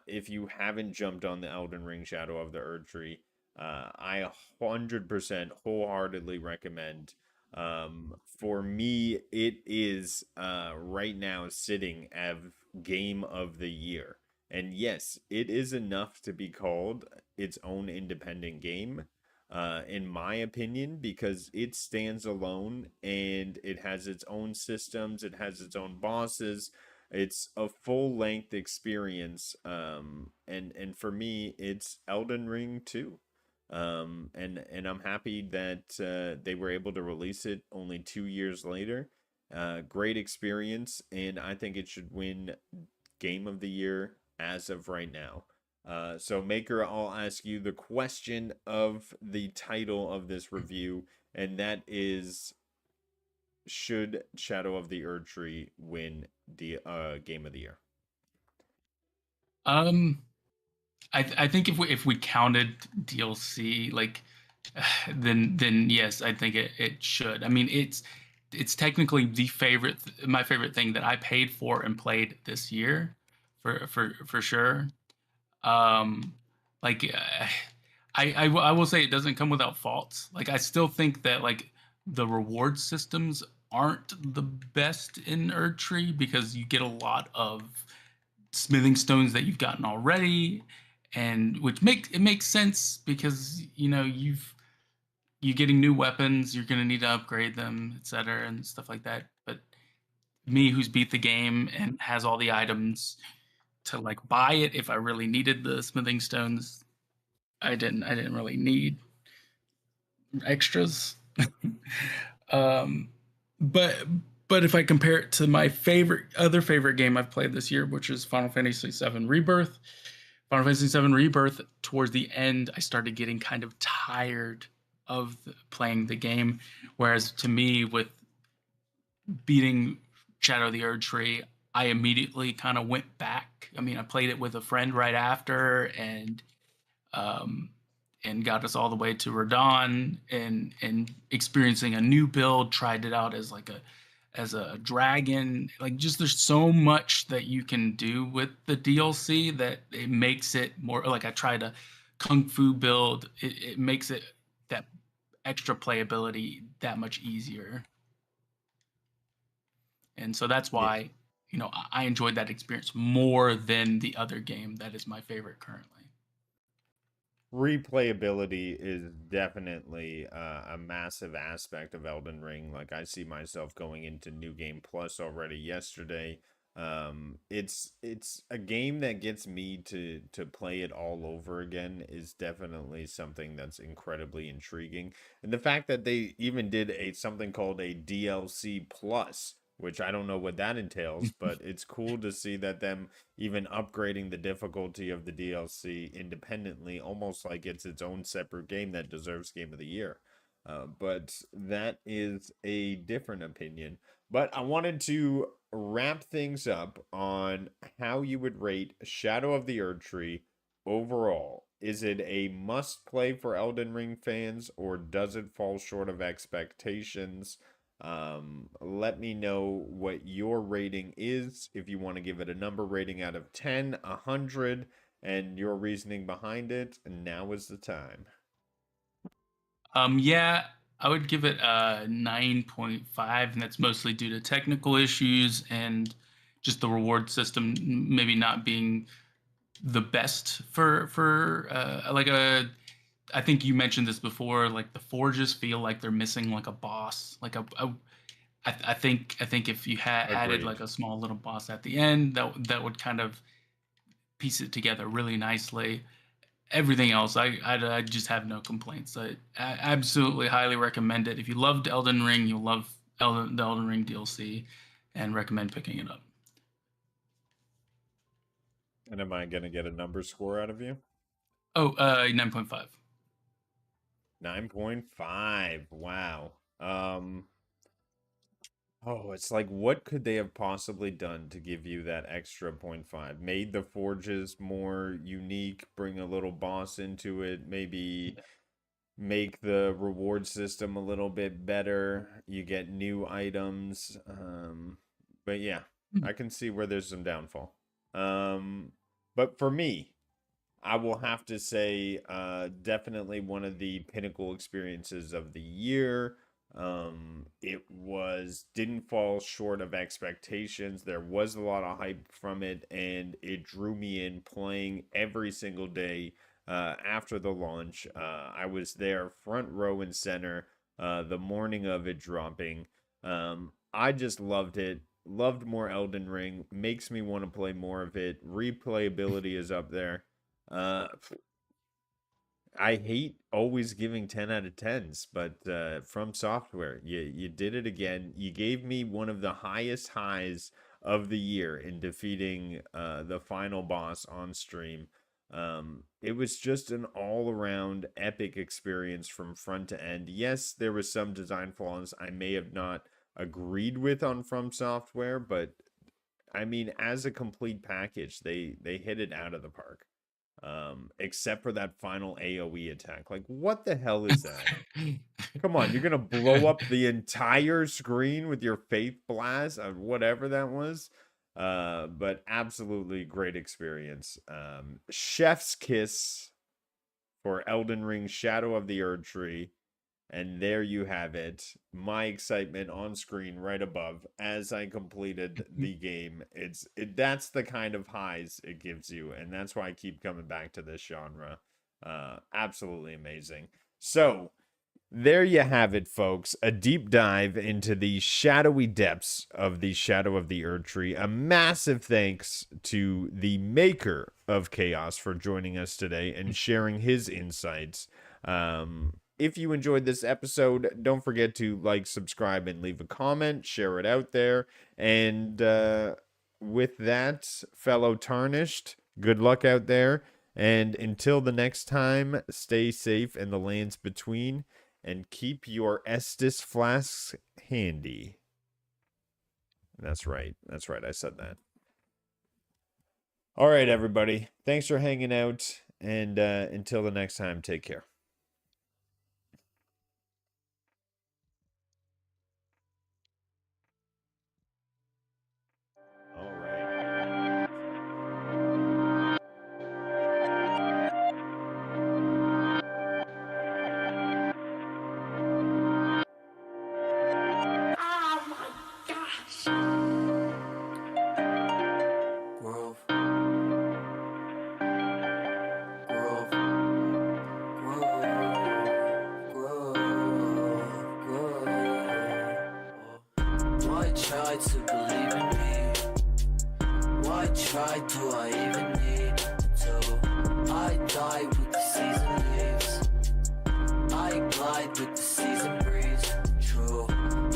If you haven't jumped on the Elden Ring Shadow of the Erdtree, I 100% wholeheartedly recommend. For me, it is right now sitting as game of the year. And yes, it is enough to be called its own independent game, in my opinion, because it stands alone and it has its own systems, it has its own bosses. It's a full length experience. And for me, it's Elden Ring 2. And I'm happy that they were able to release it only 2 years later. Great experience, and I think it should win Game of the Year as of right now. So, Maker, I'll ask you the question of the title of this review, and that is: should Shadow of the Erdtree win the Game of the Year? Um, I think if we counted DLC, like, then yes, I think it should. I mean, it's technically my favorite thing that I paid for and played this year, for sure. Um, like, I will say it doesn't come without faults. Like, I still think that like the reward systems aren't the best in Erdtree because you get a lot of smithing stones that you've gotten already, and which makes sense because you're getting new weapons, you're gonna need to upgrade them, etc., and stuff like that. But me, who's beat the game and has all the items to like buy it if I really needed the smithing stones, I didn't really need extras. um, but but if I compare it to my favorite game I've played this year, which is Final Fantasy VII Rebirth, Final Fantasy VII Rebirth, towards the end, I started getting kind of tired of playing the game. Whereas to me, with beating Shadow of the Erdtree, I immediately kind of went back. I mean, I played it with a friend right after, um, and got us all the way to Radon, and experiencing a new build. Tried it out as a dragon. Like, just there's so much that you can do with the DLC that it makes it more like I tried a kung fu build. It makes it that extra playability that much easier. And so that's Yeah. why, I enjoyed that experience more than the other game that is my favorite currently. Replayability is definitely a massive aspect of Elden Ring. Like I see myself going into New Game Plus already yesterday. It's a game that gets me to play it all over again is definitely something that's incredibly intriguing. And the fact that they even did a something called a DLC plus, which I don't know what that entails, but it's cool to see that them even upgrading the difficulty of the DLC independently, almost like it's its own separate game that deserves Game of the Year. But that is a different opinion. But I wanted to wrap things up on how you would rate Shadow of the Erdtree overall. Is it a must play for Elden Ring fans, or does it fall short of expectations? Let me know what your rating is. If you want to give it a number rating out of 10, 100, and your reasoning behind it, now is the time. Yeah, I would give it a 9.5, and that's mostly due to technical issues and just the reward system maybe not being the best for like a. I think you mentioned this before. Like the forges feel like they're missing like a boss. I think if you had added like Agreed. a small little boss at the end, that would kind of piece it together really nicely. Everything else, I just have no complaints. I absolutely highly recommend it. If you loved Elden Ring, you'll love the Elden Ring DLC, and recommend picking it up. And am I going to get a number score out of you? Oh, 9.5. 9.5. Wow. Oh, it's like, what could they have possibly done to give you that extra point 0.5? Made the forges more unique, bring a little boss into it, maybe make the reward system a little bit better. You get new items. But yeah, I can see where there's some downfall. Um, but for me, I will have to say, definitely one of the pinnacle experiences of the year. It was didn't fall short of expectations. There was a lot of hype from it, and it drew me in playing every single day. After the launch, I was there front row and center, the morning of it dropping. I just loved it. Loved more Elden Ring. Makes me want to play more of it. Replayability is up there. Uh, I hate always giving 10 out of 10s, but From Software, you did it again. You gave me one of the highest highs of the year in defeating the final boss on stream. It was just an all-around epic experience from front to end. Yes, there was some design flaws I may have not agreed with on From Software, but I mean, as a complete package, they hit it out of the park. Except for that final AoE attack. Like, what the hell is that? Come on, you're gonna blow up the entire screen with your faith blast or whatever that was. But absolutely great experience. Chef's kiss for Elden Ring Shadow of the Erdtree. And there you have it. My excitement on screen right above as I completed the game. That's the kind of highs it gives you, and that's why I keep coming back to this genre. Absolutely amazing. So, there you have it, folks. A deep dive into the shadowy depths of the Shadow of the Erdtree. A massive thanks to the maker of Chaos for joining us today and sharing his insights. If you enjoyed this episode, don't forget to like, subscribe, and leave a comment. Share it out there. And with that, fellow Tarnished, good luck out there. And until the next time, stay safe in the lands between. And keep your Estus flasks handy. That's right. That's right. I said that. All right, everybody. Thanks for hanging out. And until the next time, take care. All right. Oh my gosh. Grove. Grove. Grove. Why try to believe in me? Why try do I even need to? I die with the season leaves. I glide with the season breeze. True,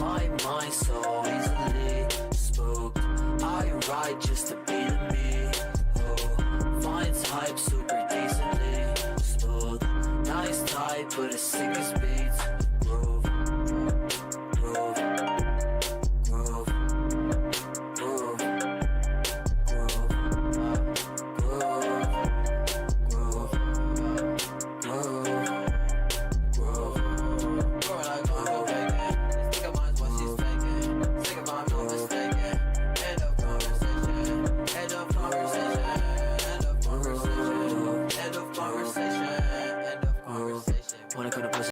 my mind so easily spooked. I ride just to be the me. Oh, finds hype super decently smooth. Nice type, but as sick as beats. Groove, groove, groove, groove, groove, groove, groove, groove. Wanna go to